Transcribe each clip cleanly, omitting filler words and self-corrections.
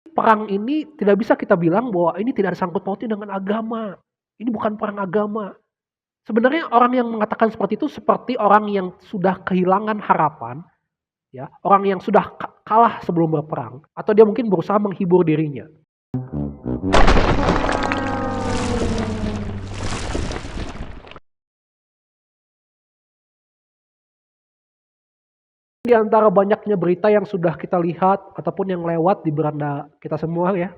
Perang ini tidak bisa kita bilang bahwa ini tidak ada sangkut pautnya dengan agama. Ini bukan perang agama. Sebenarnya orang yang mengatakan seperti itu seperti orang yang sudah kehilangan harapan, ya, orang yang sudah kalah sebelum berperang, atau dia mungkin berusaha menghibur dirinya. Di antara banyaknya berita yang sudah kita lihat ataupun yang lewat di beranda kita semua ya,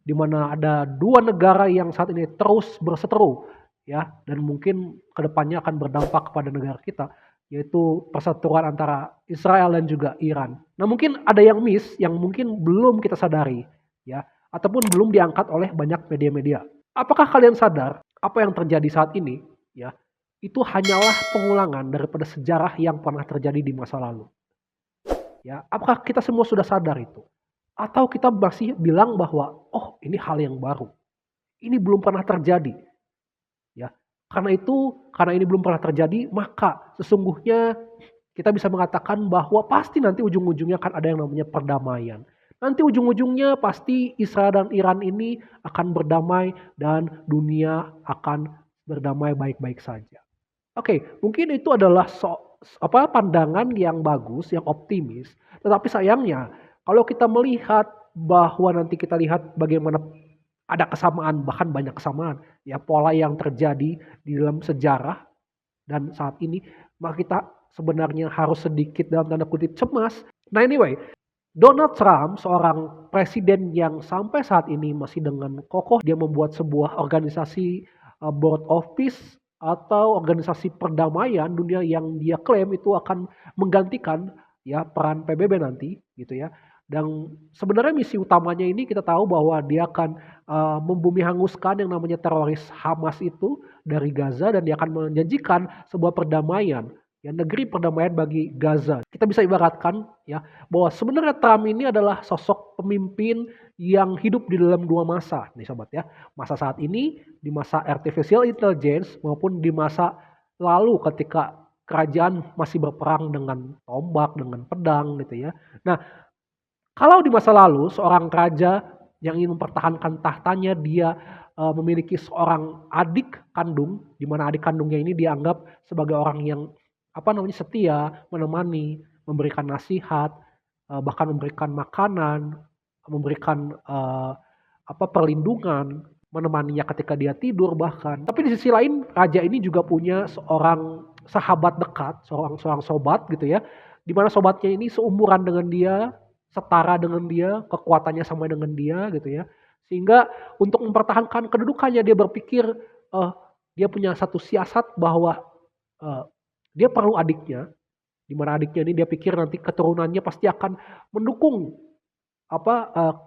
di mana ada dua negara yang saat ini terus berseteru ya, dan mungkin kedepannya akan berdampak kepada negara kita, yaitu perseteruan antara Israel dan juga Iran. Nah mungkin ada yang miss yang mungkin belum kita sadari ya, ataupun belum diangkat oleh banyak media-media. Apakah kalian sadar apa yang terjadi saat ini ya, itu hanyalah pengulangan daripada sejarah yang pernah terjadi di masa lalu. Ya, apakah kita semua sudah sadar itu? Atau kita masih bilang bahwa, oh ini hal yang baru, ini belum pernah terjadi. Ya, karena ini belum pernah terjadi, maka sesungguhnya kita bisa mengatakan bahwa pasti nanti ujung-ujungnya akan ada yang namanya perdamaian. Nanti ujung-ujungnya pasti Israel dan Iran ini akan berdamai dan dunia akan berdamai baik-baik saja. Oke, mungkin itu adalah pandangan yang bagus, yang optimis. Tetapi sayangnya, kalau kita melihat bahwa nanti kita lihat bagaimana ada kesamaan, bahkan banyak kesamaan, ya pola yang terjadi di dalam sejarah dan saat ini, maka kita sebenarnya harus sedikit dalam tanda kutip cemas. Nah anyway, Donald Trump seorang presiden yang sampai saat ini masih dengan kokoh dia membuat sebuah organisasi board of peace atau organisasi perdamaian dunia yang dia klaim itu akan menggantikan ya peran PBB nanti gitu ya. Dan sebenarnya misi utamanya ini kita tahu bahwa dia akan membumi hanguskan yang namanya teroris Hamas itu dari Gaza dan dia akan menjanjikan sebuah perdamaian ya negeri perdamaian bagi Gaza. Kita bisa ibaratkan ya bahwa sebenarnya Trump ini adalah sosok pemimpin yang hidup di dalam dua masa nih sobat ya. Masa saat ini di masa artificial intelligence maupun di masa lalu ketika kerajaan masih berperang dengan tombak, dengan pedang gitu ya. Nah, kalau di masa lalu seorang raja yang ingin mempertahankan tahtanya dia memiliki seorang adik kandung di mana adik kandungnya ini dianggap sebagai orang yang setia, menemani, memberikan nasihat, bahkan memberikan makanan, memberikan perlindungan, menemaninya ketika dia tidur bahkan. Tapi di sisi lain raja ini juga punya seorang sahabat dekat, seorang seorang sobat gitu ya, di mana sobatnya ini seumuran dengan dia, setara dengan dia, kekuatannya sama dengan dia gitu ya. Sehingga untuk mempertahankan kedudukannya dia berpikir dia punya satu siasat bahwa eh, dia perlu adiknya, di mana adiknya ini dia pikir nanti keturunannya pasti akan mendukung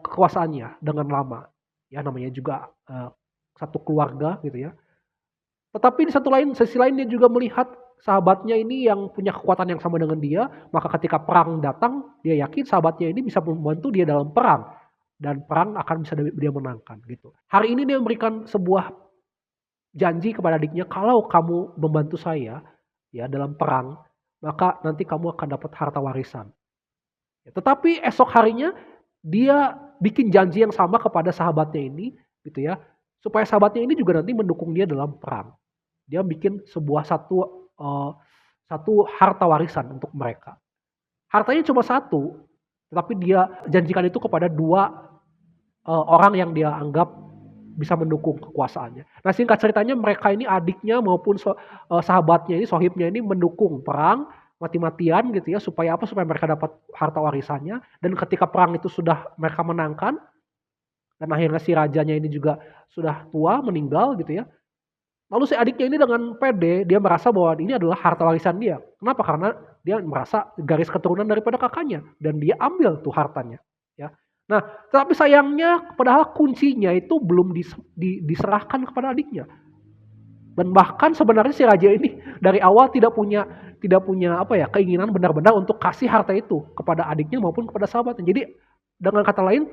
kekuasaannya dengan lama. Ya namanya juga satu keluarga gitu ya. Tetapi di sisi lain dia juga melihat sahabatnya ini yang punya kekuatan yang sama dengan dia, maka ketika perang datang, dia yakin sahabatnya ini bisa membantu dia dalam perang dan perang akan bisa dia menangkan gitu. Hari ini dia memberikan sebuah janji kepada adiknya, kalau kamu membantu saya ya dalam perang, maka nanti kamu akan dapat harta warisan. Ya, tetapi esok harinya dia bikin janji yang sama kepada sahabatnya ini gitu ya, supaya sahabatnya ini juga nanti mendukung dia dalam perang. Dia bikin sebuah satu harta warisan untuk mereka. Hartanya cuma satu, tetapi dia janjikan itu kepada dua orang yang dia anggap bisa mendukung kekuasaannya. Nah singkat ceritanya mereka ini adiknya maupun sahabatnya ini, sohibnya ini mendukung perang mati-matian gitu ya supaya apa? Supaya mereka dapat harta warisannya dan ketika perang itu sudah mereka menangkan dan akhirnya si rajanya ini juga sudah tua meninggal gitu ya. Lalu si adiknya ini dengan pede dia merasa bahwa ini adalah harta warisan dia. Kenapa? Karena dia merasa garis keturunan daripada kakaknya dan dia ambil tuh hartanya ya. Nah, tapi sayangnya padahal kuncinya itu belum diserahkan kepada adiknya. Dan bahkan sebenarnya si raja ini dari awal tidak punya keinginan benar-benar untuk kasih harta itu kepada adiknya maupun kepada sahabatnya. Jadi dengan kata lain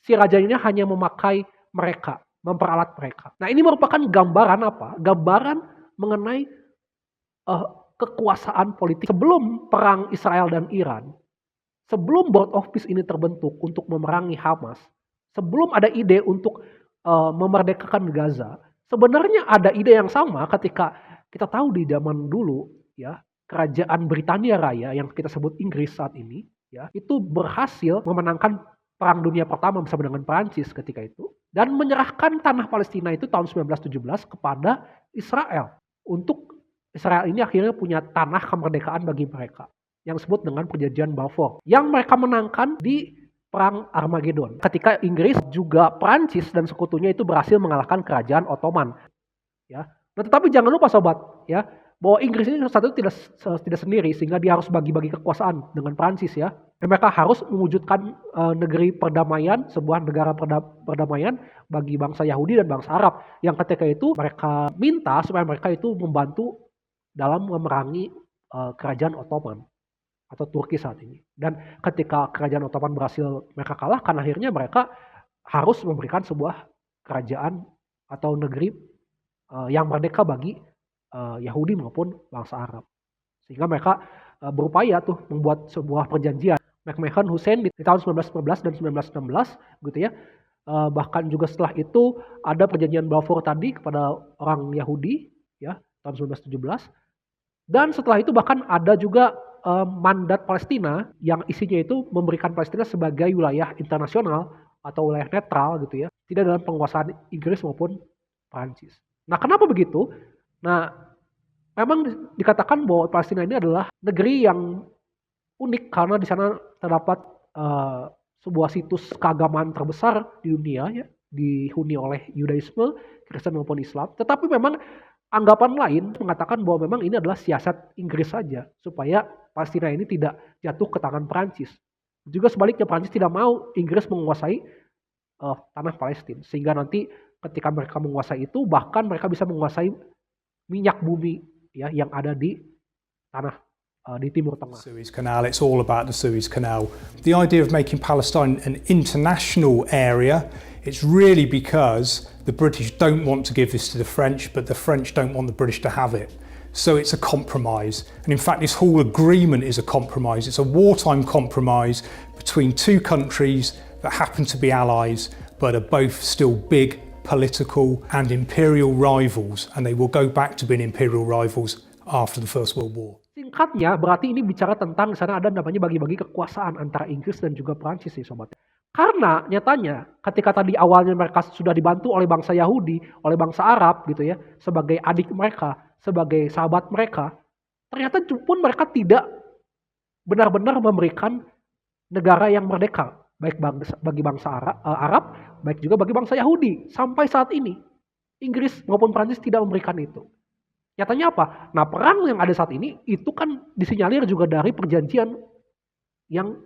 si raja ini hanya memakai mereka, memperalat mereka. Nah, ini merupakan gambaran apa? Gambaran mengenai kekuasaan politik sebelum perang Israel dan Iran. sebelum Board of Peace ini terbentuk untuk memerangi Hamas, sebelum ada ide untuk memerdekakan Gaza, sebenarnya ada ide yang sama ketika kita tahu di zaman dulu ya, kerajaan Britania Raya yang kita sebut Inggris saat ini ya, itu berhasil memenangkan Perang Dunia Pertama bersama dengan Perancis ketika itu dan menyerahkan tanah Palestina itu tahun 1917 kepada Israel. Untuk Israel ini akhirnya punya tanah kemerdekaan bagi mereka yang disebut dengan Perjanjian Balfour yang mereka menangkan di Perang Armageddon. Ketika Inggris juga Perancis dan sekutunya itu berhasil mengalahkan kerajaan Ottoman. Ya. Nah, tetapi jangan lupa sobat, ya, bahwa Inggris ini satu tidak sendiri sehingga dia harus bagi-bagi kekuasaan dengan Perancis ya. Dan mereka harus mewujudkan negeri perdamaian, sebuah negara perdamaian bagi bangsa Yahudi dan bangsa Arab yang ketika itu mereka minta supaya mereka itu membantu dalam memerangi kerajaan Ottoman atau Turki saat ini. Dan ketika kerajaan Ottoman berhasil mereka kalahkan, akhirnya mereka harus memberikan sebuah kerajaan atau negeri yang merdeka bagi Yahudi maupun bangsa Arab. Sehingga mereka berupaya tuh membuat sebuah perjanjian. McMahon Hussein di tahun 1914 dan 1916 gitu ya. Bahkan juga setelah itu ada perjanjian Balfour tadi kepada orang Yahudi ya tahun 1917. Dan setelah itu bahkan ada juga mandat Palestina yang isinya itu memberikan Palestina sebagai wilayah internasional atau wilayah netral gitu ya, tidak dalam penguasaan Inggris maupun Prancis. Nah, kenapa begitu? Nah, memang dikatakan bahwa Palestina ini adalah negeri yang unik karena di sana terdapat sebuah situs keagamaan terbesar di dunia ya, dihuni oleh Yudaisme, Kristen maupun Islam. Tetapi memang anggapan lain mengatakan bahwa memang ini adalah siasat Inggris saja supaya Palestina ini tidak jatuh ke tangan Perancis. Juga sebaliknya Perancis tidak mau Inggris menguasai tanah Palestina. Sehingga nanti ketika mereka menguasai itu bahkan mereka bisa menguasai minyak bumi ya yang ada di tanah di Timur Tengah. Suez Canal, it's all about the Suez Canal. The idea of making Palestine an international area, it's really because the British don't want to give this to the French, but the French don't want the British to have it. So it's a compromise. And in fact, this whole agreement is a compromise. It's a wartime compromise between two countries that happen to be allies, but are both still big political and imperial rivals. And they will go back to being imperial rivals after the First World War. Singkatnya, berarti ini bicara tentang sana ada namanya bagi-bagi kekuasaan antara Inggris dan juga Prancis nih sobat. Karena nyatanya ketika tadi awalnya mereka sudah dibantu oleh bangsa Yahudi, oleh bangsa Arab gitu ya, sebagai adik mereka, sebagai sahabat mereka, ternyata pun mereka tidak benar-benar memberikan negara yang merdeka, baik bagi bangsa Arab, baik juga bagi bangsa Yahudi. Sampai saat ini, Inggris maupun Prancis tidak memberikan itu. Nyatanya apa? Nah, perang yang ada saat ini itu kan disinyalir juga dari perjanjian yang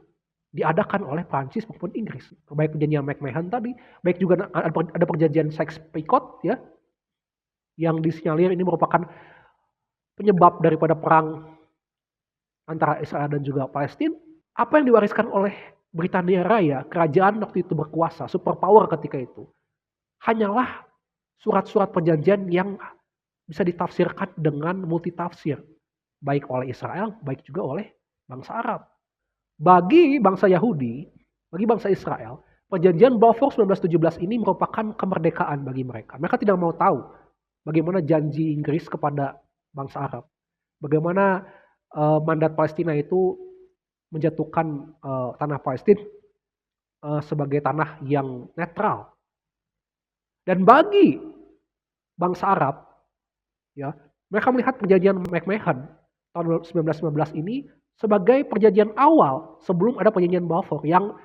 diadakan oleh Prancis maupun Inggris. Baik perjanjian McMahon tadi, baik juga ada perjanjian Sykes-Picot ya, yang disinyalir ini merupakan penyebab daripada perang antara Israel dan juga Palestina. Apa yang diwariskan oleh Britania Raya, kerajaan waktu itu berkuasa, superpower ketika itu, hanyalah surat-surat perjanjian yang bisa ditafsirkan dengan multitafsir, baik oleh Israel, baik juga oleh bangsa Arab. Bagi bangsa Yahudi, bagi bangsa Israel, perjanjian Balfour 1917 ini merupakan kemerdekaan bagi mereka. Mereka tidak mau tahu bagaimana janji Inggris kepada bangsa Arab. Bagaimana mandat Palestina itu menjatuhkan tanah Palestina sebagai tanah yang netral. Dan bagi bangsa Arab, ya, mereka melihat perjanjian McMahon tahun 1919 ini sebagai perjanjian awal sebelum ada perjanjian Balfour yang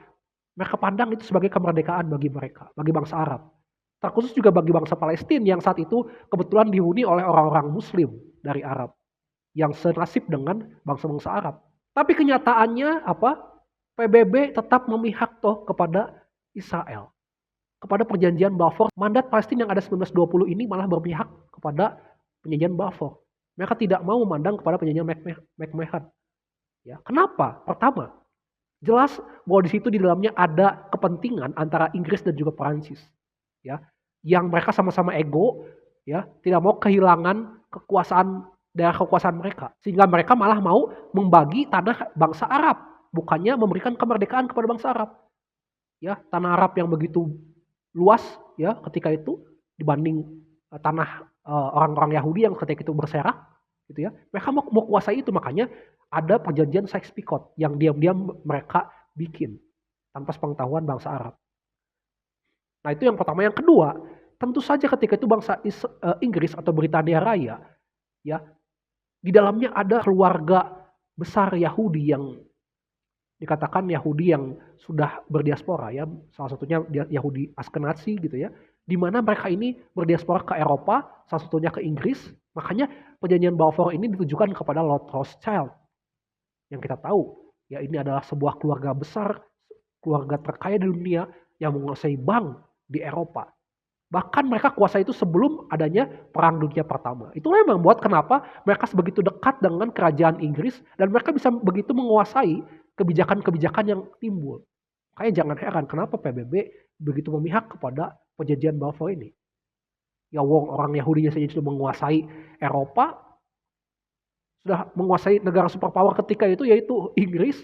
mereka pandang itu sebagai kemerdekaan bagi mereka, bagi bangsa Arab. Terkhusus juga bagi bangsa Palestina yang saat itu kebetulan dihuni oleh orang-orang Muslim dari Arab yang senasib dengan bangsa-bangsa Arab. Tapi kenyataannya apa? PBB tetap memihak toh kepada Israel. Kepada perjanjian Balfour, mandat Palestina yang ada 1920 ini malah berpihak kepada perjanjian Balfour. Mereka tidak mau memandang kepada perjanjian McMahon. Ya, kenapa? Pertama, jelas bahwa di situ di dalamnya ada kepentingan antara Inggris dan juga Perancis, ya, yang mereka sama-sama ego, ya, tidak mau kehilangan daerah kekuasaan mereka, sehingga mereka malah mau membagi tanah bangsa Arab bukannya memberikan kemerdekaan kepada bangsa Arab. Ya, tanah Arab yang begitu luas ya ketika itu dibanding tanah orang-orang Yahudi yang ketika itu berserak gitu ya. Mereka mau kuasai itu, makanya ada perjanjian Sykes-Picot yang diam-diam mereka bikin tanpa sepengetahuan bangsa Arab. Nah, itu yang pertama. Yang kedua, tentu saja ketika itu bangsa Inggris atau Britania Raya ya, di dalamnya ada keluarga besar Yahudi yang dikatakan Yahudi yang sudah berdiaspora ya, salah satunya Yahudi Ashkenazi gitu ya, di mana mereka ini berdiaspora ke Eropa, salah satunya ke Inggris. Makanya perjanjian Balfour ini ditujukan kepada Lord Rothschild yang kita tahu ya, ini adalah sebuah keluarga besar, keluarga terkaya di dunia yang menguasai bank di Eropa. Bahkan mereka kuasa itu sebelum adanya Perang Dunia Pertama. Itulah yang membuat kenapa mereka sebegitu dekat dengan kerajaan Inggris dan mereka bisa begitu menguasai kebijakan-kebijakan yang timbul. Makanya jangan heran kenapa PBB begitu memihak kepada perjanjian Balfour ini. Ya orang Yahudinya saja sudah menguasai Eropa, sudah menguasai negara superpower ketika itu yaitu Inggris,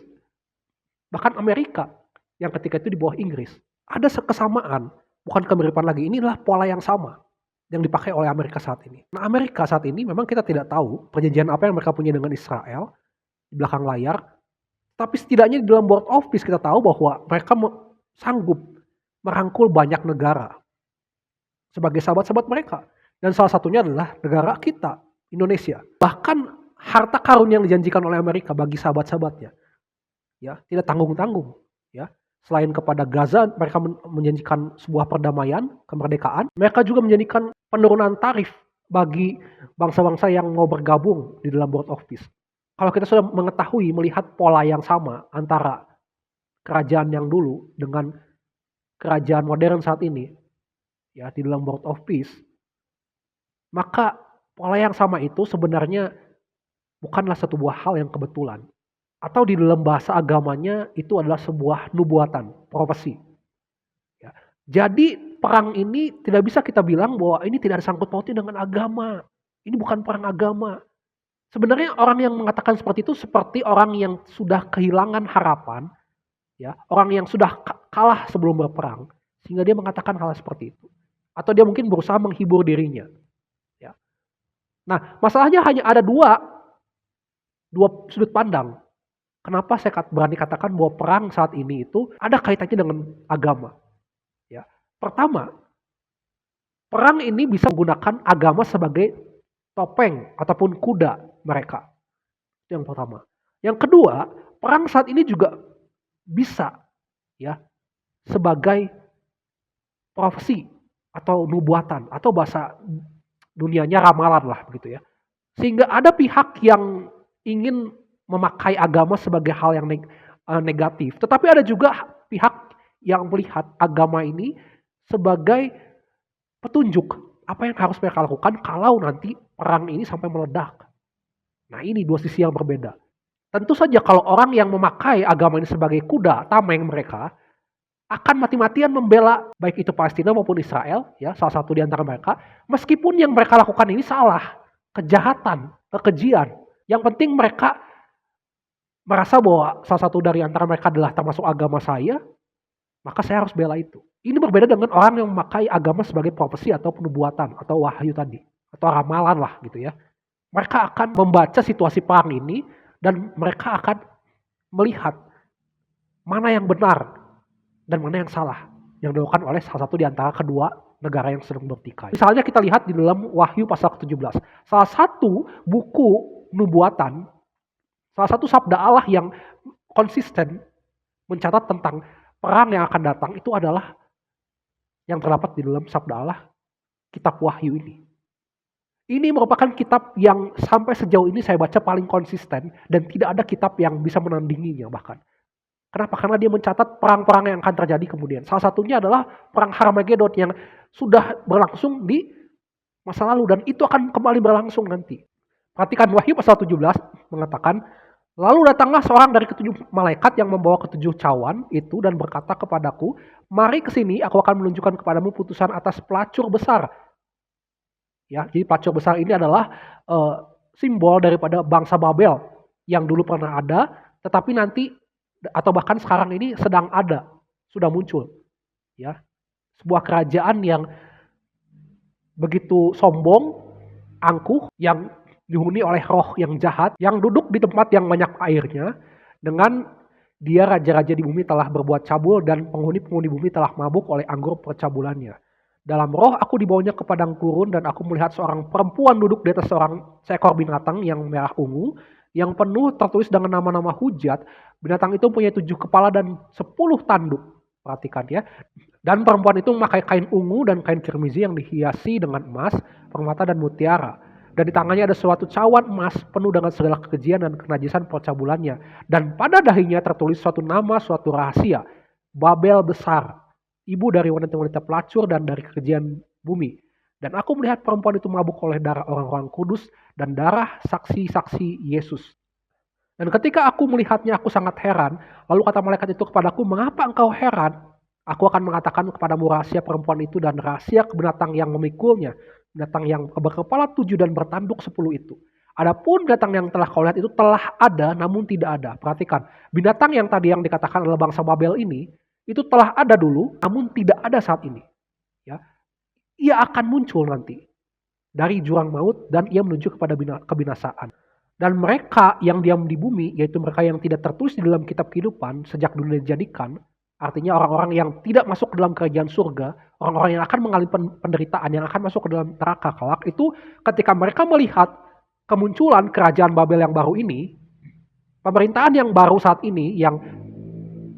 bahkan Amerika yang ketika itu di bawah Inggris. Ada kesamaan. Bukan kemiripan lagi, ini adalah pola yang sama yang dipakai oleh Amerika saat ini. Nah, Amerika saat ini memang kita tidak tahu perjanjian apa yang mereka punya dengan Israel di belakang layar. Tapi setidaknya di dalam Board of Peace kita tahu bahwa mereka sanggup merangkul banyak negara sebagai sahabat-sahabat mereka. Dan salah satunya adalah negara kita, Indonesia. Bahkan harta karun yang dijanjikan oleh Amerika bagi sahabat-sahabatnya ya tidak tanggung-tanggung ya. Selain kepada Gaza, mereka menjanjikan sebuah perdamaian, kemerdekaan. Mereka juga menjanjikan penurunan tarif bagi bangsa-bangsa yang mau bergabung di dalam Board of Peace. Kalau kita sudah mengetahui, melihat pola yang sama antara kerajaan yang dulu dengan kerajaan modern saat ini, ya di dalam Board of Peace, maka pola yang sama itu sebenarnya bukanlah satu buah hal yang kebetulan. Atau di dalam bahasa agamanya itu adalah sebuah nubuatan, profesi. Ya. Jadi perang ini tidak bisa kita bilang bahwa ini tidak ada sangkut pautnya dengan agama. Ini bukan perang agama. Sebenarnya orang yang mengatakan seperti itu seperti orang yang sudah kehilangan harapan, ya, orang yang sudah kalah sebelum berperang, sehingga dia mengatakan hal seperti itu. Atau dia mungkin berusaha menghibur dirinya. Ya. Nah, masalahnya hanya ada dua sudut pandang. Kenapa saya berani katakan bahwa perang saat ini itu ada kaitannya dengan agama? Ya. Pertama, perang ini bisa menggunakan agama sebagai topeng ataupun kuda mereka. Itu yang pertama. Yang kedua, perang saat ini juga bisa ya sebagai profesi atau nubuatan atau bahasa dunianya ramalan lah begitu ya. Sehingga ada pihak yang ingin memakai agama sebagai hal yang negatif. Tetapi ada juga pihak yang melihat agama ini sebagai petunjuk apa yang harus mereka lakukan kalau nanti perang ini sampai meledak. Nah, ini dua sisi yang berbeda. Tentu saja kalau orang yang memakai agama ini sebagai kuda tameng mereka akan mati-matian membela baik itu Palestina maupun Israel, ya salah satu di antara mereka, meskipun yang mereka lakukan ini salah, kejahatan, kekejian. Yang penting mereka merasa bahwa salah satu dari antara mereka adalah termasuk agama saya, maka saya harus bela itu. Ini berbeda dengan orang yang memakai agama sebagai profesi atau penubuatan atau wahyu tadi, atau ramalan lah gitu ya. Mereka akan membaca situasi perang ini dan mereka akan melihat mana yang benar dan mana yang salah yang dilakukan oleh salah satu di antara kedua negara yang sedang bertikai. Misalnya kita lihat di dalam Wahyu pasal ke-17. Salah satu buku nubuatan, salah satu sabda Allah yang konsisten mencatat tentang perang yang akan datang itu adalah yang terdapat di dalam sabda Allah, kitab Wahyu ini. Ini merupakan kitab yang sampai sejauh ini saya baca paling konsisten dan tidak ada kitab yang bisa menandinginya bahkan. Kenapa? Karena dia mencatat perang-perang yang akan terjadi kemudian. Salah satunya adalah perang Harmagedon yang sudah berlangsung di masa lalu dan itu akan kembali berlangsung nanti. Perhatikan Wahyu pasal 17 mengatakan, lalu datanglah seorang dari ketujuh malaikat yang membawa ketujuh cawan itu dan berkata kepadaku, mari ke sini, aku akan menunjukkan kepadamu putusan atas pelacur besar. Ya, jadi pelacur besar ini adalah simbol daripada bangsa Babel yang dulu pernah ada, tetapi nanti atau bahkan sekarang ini sedang ada, sudah muncul, ya. Sebuah kerajaan yang begitu sombong, angkuh, yang dihuni oleh roh yang jahat, yang duduk di tempat yang banyak airnya, dengan dia raja-raja di bumi telah berbuat cabul dan penghuni-penghuni bumi telah mabuk oleh anggur percabulannya. Dalam roh aku dibawanya ke padang gurun dan aku melihat seorang perempuan duduk di atas seekor binatang yang merah ungu, yang penuh tertulis dengan nama-nama hujat. Binatang itu punya 7 kepala dan 10 tanduk. Perhatikan ya. Dan perempuan itu memakai kain ungu dan kain kirmizi yang dihiasi dengan emas, permata dan mutiara. Dan di tangannya ada suatu cawan emas penuh dengan segala kekejian dan kenajisan percabulannya. Dan pada dahinya tertulis suatu nama, suatu rahasia. Babel besar, ibu dari wanita-wanita pelacur dan dari kekejian bumi. Dan aku melihat perempuan itu mabuk oleh darah orang-orang kudus dan darah saksi-saksi Yesus. Dan ketika aku melihatnya, aku sangat heran. Lalu kata malaikat itu kepadaku, mengapa engkau heran? Aku akan mengatakan kepadamu rahasia perempuan itu dan rahasia binatang yang memikulnya. Binatang yang berkepala 7 dan bertanduk 10 itu. Adapun binatang yang telah kau lihat itu telah ada namun tidak ada. Perhatikan, binatang yang tadi yang dikatakan adalah bangsa Babel ini, itu telah ada dulu namun tidak ada saat ini. Ya, ia akan muncul nanti dari jurang maut dan ia menuju kepada kebinasaan. Dan mereka yang diam di bumi, yaitu mereka yang tidak tertulis di dalam kitab kehidupan sejak dunia dijadikan, artinya orang-orang yang tidak masuk ke dalam kerajaan surga, orang-orang yang akan mengalami penderitaan, yang akan masuk ke dalam neraka kelak, itu ketika mereka melihat kemunculan kerajaan Babel yang baru ini, pemerintahan yang baru saat ini, yang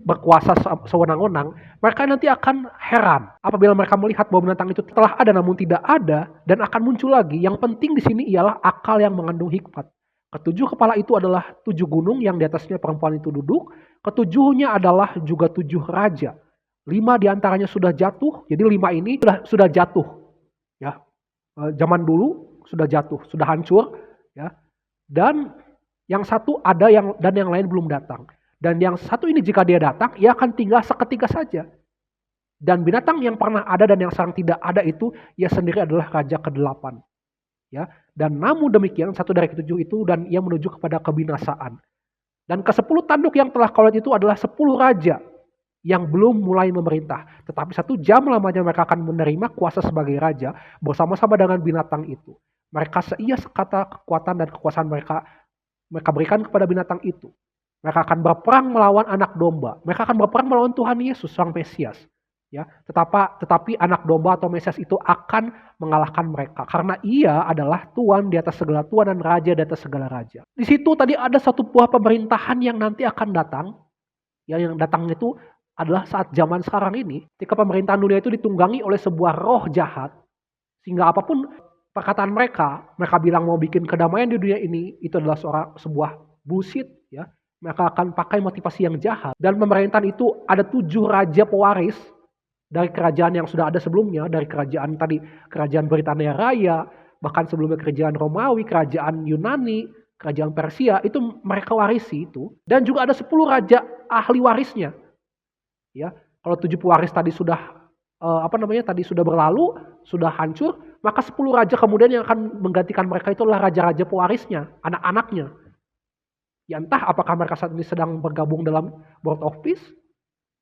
berkuasa sewenang-wenang, mereka nanti akan heran apabila mereka melihat bahwa binatang itu telah ada namun tidak ada dan akan muncul lagi. Yang penting di sini ialah akal yang mengandung hikmat. Ketujuh kepala itu adalah 7 gunung yang di atasnya perempuan itu duduk. Ketujuhnya adalah juga 7 raja. 5 diantaranya sudah jatuh. Jadi 5 ini sudah jatuh. Ya, zaman dulu sudah jatuh, sudah hancur. Ya, dan yang satu ada dan yang lain belum datang. Dan yang satu ini jika dia datang, ia akan tinggal seketika saja. Dan binatang yang pernah ada dan yang sekarang tidak ada itu, ia sendiri adalah raja ke-8. Ya, dan namun demikian 1 dari ke-7 itu dan ia menuju kepada kebinasaan. Dan ke-10 tanduk yang telah kau lihat itu adalah 10 raja yang belum mulai memerintah. Tetapi 1 jam lamanya mereka akan menerima kuasa sebagai raja bersama-sama dengan binatang itu. Mereka seia sekata kekuatan dan kekuasaan mereka berikan kepada binatang itu. Mereka akan berperang melawan anak domba. Mereka akan berperang melawan Tuhan Yesus, Sang Mesias. Ya, tetapi anak domba atau Mesias itu akan mengalahkan mereka karena ia adalah Tuhan di atas segala Tuhan dan Raja di atas segala raja. Di situ tadi ada satu buah pemerintahan yang nanti akan datang. Ya, yang datang itu adalah saat zaman sekarang ini, ketika pemerintahan dunia itu ditunggangi oleh sebuah roh jahat, sehingga apapun perkataan mereka bilang mau bikin kedamaian di dunia ini, itu adalah sebuah bullshit. Ya, mereka akan pakai motivasi yang jahat. Dan pemerintahan itu ada 7 raja pewaris dari kerajaan yang sudah ada sebelumnya, dari kerajaan Britania Raya, bahkan sebelumnya kerajaan Romawi, kerajaan Yunani, kerajaan Persia, itu mereka warisi itu. Dan juga ada 10 raja ahli warisnya. Ya, kalau 7 pewaris tadi sudah sudah berlalu, sudah hancur, maka 10 raja kemudian yang akan menggantikan mereka itu adalah raja-raja pewarisnya, anak-anaknya. Ya, entah apakah mereka saat ini sedang bergabung dalam Board of Peace,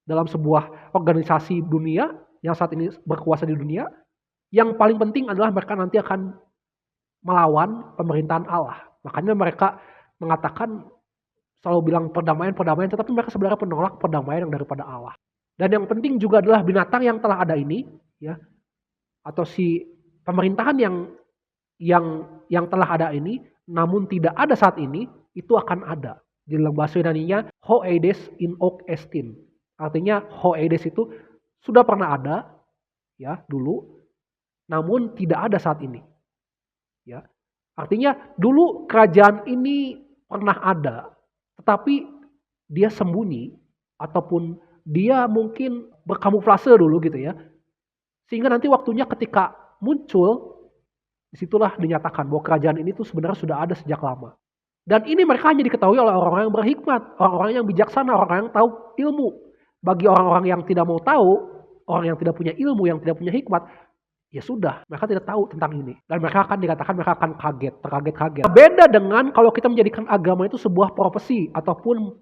dalam sebuah organisasi dunia yang saat ini berkuasa di dunia. Yang paling penting adalah mereka nanti akan melawan pemerintahan Allah. Makanya mereka mengatakan, selalu bilang perdamaian, tetapi mereka sebenarnya penolak perdamaian yang daripada Allah. Dan yang penting juga adalah binatang yang telah ada ini, ya, atau si pemerintahan yang telah ada ini, namun tidak ada saat ini, itu akan ada. Di dalam bahasa Yunani-nya Hoedes in ok estin. Artinya Hoedes itu sudah pernah ada, ya, dulu, namun tidak ada saat ini. Ya, artinya dulu kerajaan ini pernah ada, tetapi dia sembunyi ataupun dia mungkin berkamuflase dulu gitu ya. Sehingga nanti waktunya ketika muncul, disitulah dinyatakan bahwa kerajaan ini tuh sebenarnya sudah ada sejak lama. Dan ini mereka hanya diketahui oleh orang-orang yang berhikmat, orang-orang yang bijaksana, orang-orang yang tahu ilmu. Bagi orang-orang yang tidak mau tahu, orang yang tidak punya ilmu, yang tidak punya hikmat, ya sudah, mereka tidak tahu tentang ini. Dan mereka akan dikatakan mereka akan terkaget-kaget. Beda dengan kalau kita menjadikan agama itu sebuah profesi ataupun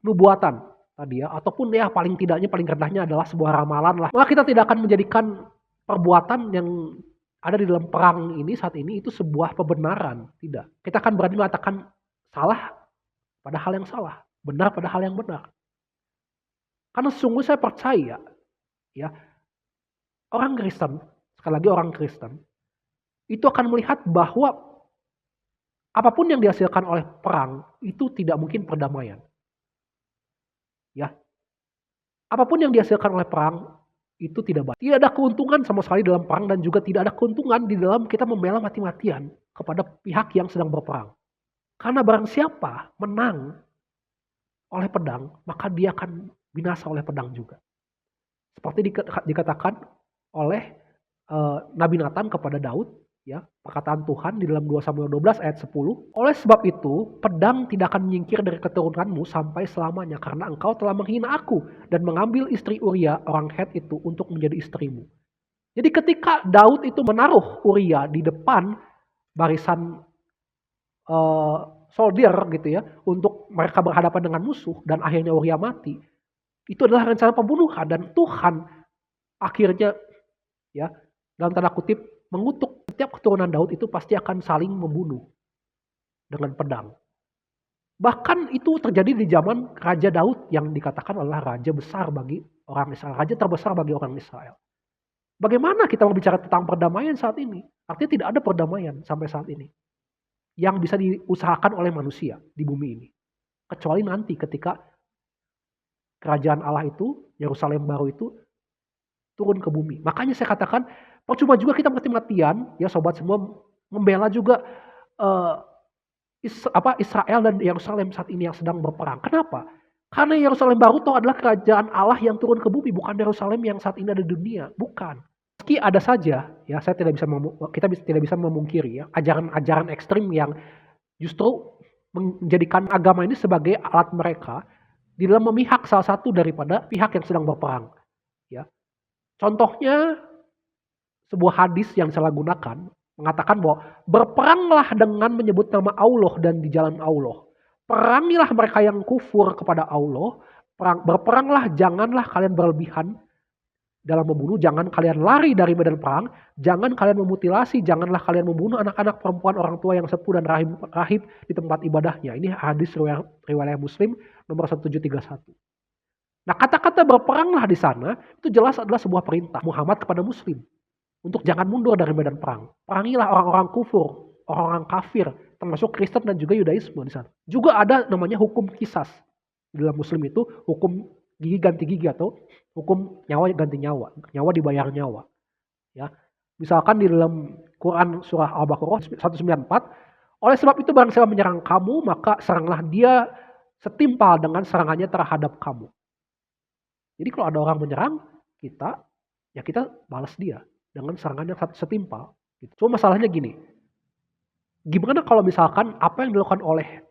nubuatan tadi ya, ataupun ya paling tidaknya paling rendahnya adalah sebuah ramalan lah. Maka kita tidak akan menjadikan perbuatan yang ada di dalam perang ini saat ini itu sebuah kebenaran, tidak. Kita akan berani mengatakan salah pada hal yang salah, benar pada hal yang benar. Karena sungguh saya percaya ya, orang Kristen, sekali lagi orang Kristen, itu akan melihat bahwa apapun yang dihasilkan oleh perang itu tidak mungkin perdamaian. Ya. Apapun yang dihasilkan oleh perang itu tidak baik. Tidak ada keuntungan sama sekali dalam perang dan juga tidak ada keuntungan di dalam kita membela mati-matian kepada pihak yang sedang berperang. Karena barang siapa menang oleh pedang, maka dia akan binasa oleh pedang juga. Seperti dikatakan oleh Nabi Nathan kepada Daud, ya, perkataan Tuhan di dalam 2 Samuel 12 ayat 10. Oleh sebab itu, pedang tidak akan menyingkir dari keturunanmu sampai selamanya, karena engkau telah menghina aku dan mengambil istri Uria orang Het itu untuk menjadi istrimu. Jadi ketika Daud itu menaruh Uria di depan barisan soldier gitu ya, untuk mereka berhadapan dengan musuh dan akhirnya Uria mati, itu adalah rencana pembunuhan dan Tuhan akhirnya ya dalam tanda kutip mengutuk setiap keturunan Daud itu pasti akan saling membunuh dengan pedang. Bahkan itu terjadi di zaman Raja Daud yang dikatakan adalah raja besar bagi orang Israel, raja terbesar bagi orang Israel. Bagaimana kita mau bicara tentang perdamaian saat ini? Artinya tidak ada perdamaian sampai saat ini yang bisa diusahakan oleh manusia di bumi ini. Kecuali nanti ketika kerajaan Allah itu, Yerusalem baru itu turun ke bumi. Makanya saya katakan percuma juga kita mati-matian, ya sobat semua, membela juga Israel dan Yerusalem saat ini yang sedang berperang. Kenapa? Karena Yerusalem baru itu adalah kerajaan Allah yang turun ke bumi, bukan Yerusalem yang saat ini ada di dunia, bukan. Meski ada saja, ya kita tidak bisa memungkiri ya ajaran-ajaran ekstrim yang justru menjadikan agama ini sebagai alat mereka di dalam memihak salah satu daripada pihak yang sedang berperang. Ya, contohnya sebuah hadis yang salah gunakan mengatakan bahwa berperanglah dengan menyebut nama Allah dan di jalan Allah. Perangilah mereka yang kufur kepada Allah. Berperanglah, janganlah kalian berlebihan dalam membunuh, jangan kalian lari dari medan perang, jangan kalian memutilasi, janganlah kalian membunuh anak-anak, perempuan, orang tua yang sepuh dan rahib di tempat ibadahnya. Ini hadis riwayat Muslim nomor 1731. Nah, kata-kata berperanglah di sana itu jelas adalah sebuah perintah Muhammad kepada Muslim untuk jangan mundur dari medan perang. Perangilah orang-orang kufur, orang-orang kafir, termasuk Kristen dan juga Yudaisme di sana. Juga ada namanya hukum kisas. Di dalam Muslim itu hukum gigi ganti gigi atau hukum nyawa ganti nyawa, nyawa dibayar nyawa. Ya, misalkan di dalam Quran surah Al-Baqarah 194, oleh sebab itu barang siapa menyerang kamu, maka seranglah dia setimpal dengan serangannya terhadap kamu. Jadi kalau ada orang menyerang kita, ya kita balas dia dengan serangan yang setimpal. Cuma masalahnya gini, gimana kalau misalkan apa yang dilakukan oleh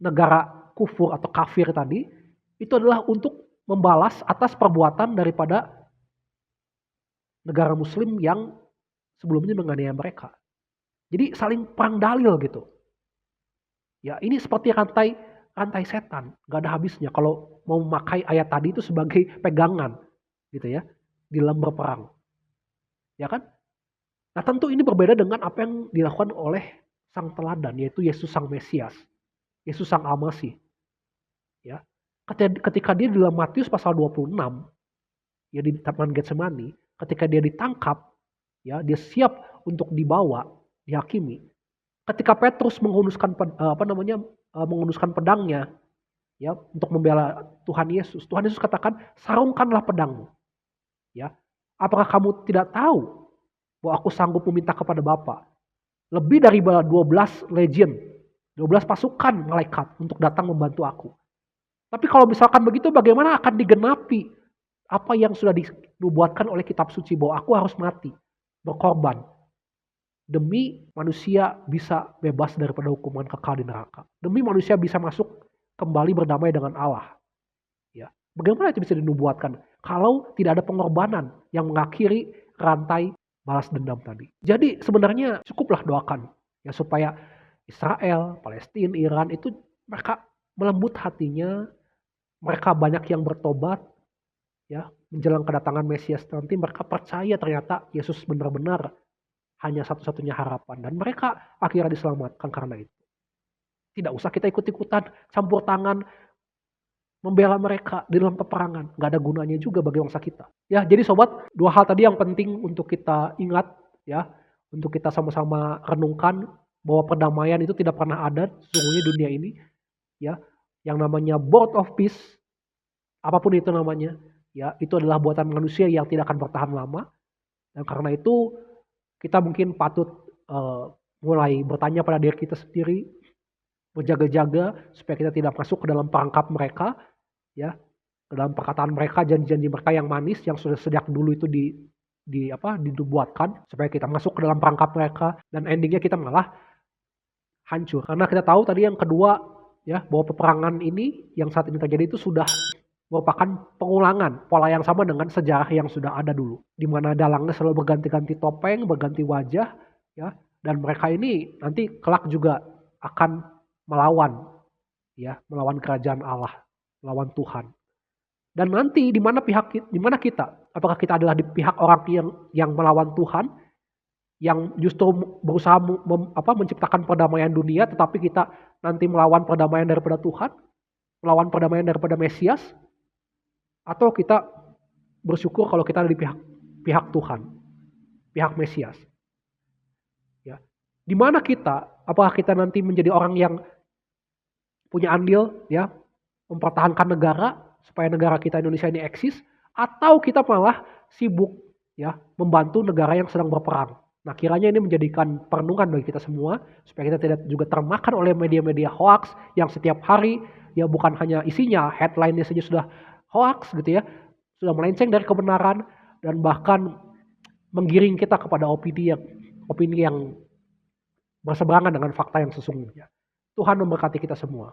negara kufur atau kafir tadi, itu adalah untuk membalas atas perbuatan daripada negara muslim yang sebelumnya menganiaya mereka. Jadi saling perang dalil gitu. Ya ini seperti rantai setan, gak ada habisnya kalau mau memakai ayat tadi itu sebagai pegangan gitu ya di dalam berperang. Ya kan? Nah tentu ini berbeda dengan apa yang dilakukan oleh sang teladan, yaitu Yesus sang Mesias, Yesus sang Al-Masih. Ya, ketika dia di dalam Matius pasal 26, ya di Taman Getsemani, ketika dia ditangkap, ya dia siap untuk dibawa, dihakimi. Ketika Petrus menghunuskan menghunuskan pedangnya, ya untuk membela Tuhan Yesus katakan, sarungkanlah pedangmu. Ya, apakah kamu tidak tahu bahwa aku sanggup meminta kepada Bapa lebih dari 12 legion, 12 pasukan malaikat untuk datang membantu aku. Tapi kalau misalkan begitu, bagaimana akan digenapi apa yang sudah dibuatkan oleh kitab suci bahwa aku harus mati, berkorban demi manusia bisa bebas daripada hukuman kekal di neraka, demi manusia bisa masuk kembali berdamai dengan Allah. Ya, bagaimana itu bisa dinubuatkan kalau tidak ada pengorbanan yang mengakhiri rantai balas dendam tadi. Jadi sebenarnya cukuplah doakan ya supaya Israel, Palestina, Iran itu mereka melembut hatinya, mereka banyak yang bertobat, ya, menjelang kedatangan Mesias nanti mereka percaya ternyata Yesus benar-benar hanya satu-satunya harapan dan mereka akhirnya diselamatkan karena itu. Tidak usah kita ikut-ikutan campur tangan membela mereka di dalam peperangan. Nggak ada gunanya juga bagi bangsa kita. Ya, jadi sobat, dua hal tadi yang penting untuk kita ingat, ya, untuk kita sama-sama renungkan bahwa perdamaian itu tidak pernah ada sesungguhnya dunia ini, ya. Yang namanya board of peace, apapun itu namanya, ya, itu adalah buatan manusia yang tidak akan bertahan lama. Dan karena itu kita mungkin patut mulai bertanya pada diri kita sendiri, berjaga-jaga supaya kita tidak masuk ke dalam perangkap mereka, ya, ke dalam perkataan mereka, janji-janji mereka yang manis yang sudah sejak dulu itu dibuatkan supaya kita masuk ke dalam perangkap mereka dan endingnya kita malah hancur. Karena kita tahu tadi yang kedua, ya, bahwa peperangan ini yang saat ini terjadi itu sudah merupakan pengulangan pola yang sama dengan sejarah yang sudah ada dulu, di mana dalangnya selalu berganti-ganti topeng, berganti wajah, ya, dan mereka ini nanti kelak juga akan melawan, ya, melawan kerajaan Allah, melawan Tuhan. Dan nanti di mana kita? Apakah kita adalah di pihak orang yang melawan Tuhan, yang justru berusaha menciptakan perdamaian dunia, tetapi kita nanti melawan perdamaian daripada Tuhan, melawan perdamaian daripada Mesias? Atau kita bersyukur kalau kita ada di pihak Tuhan, pihak Mesias? Ya. Di mana kita? Apakah kita nanti menjadi orang yang punya andil, ya, mempertahankan negara supaya negara kita Indonesia ini eksis, atau kita malah sibuk, ya, membantu negara yang sedang berperang? Nah, kiranya ini menjadikan perenungan bagi kita semua supaya kita tidak juga termakan oleh media-media hoax yang setiap hari, ya, bukan hanya isinya, headline-nya saja sudah hoax gitu, ya, sudah melenceng dari kebenaran dan bahkan menggiring kita kepada opini yang berseberangan dengan fakta yang sesungguhnya. Tuhan memberkati kita semua.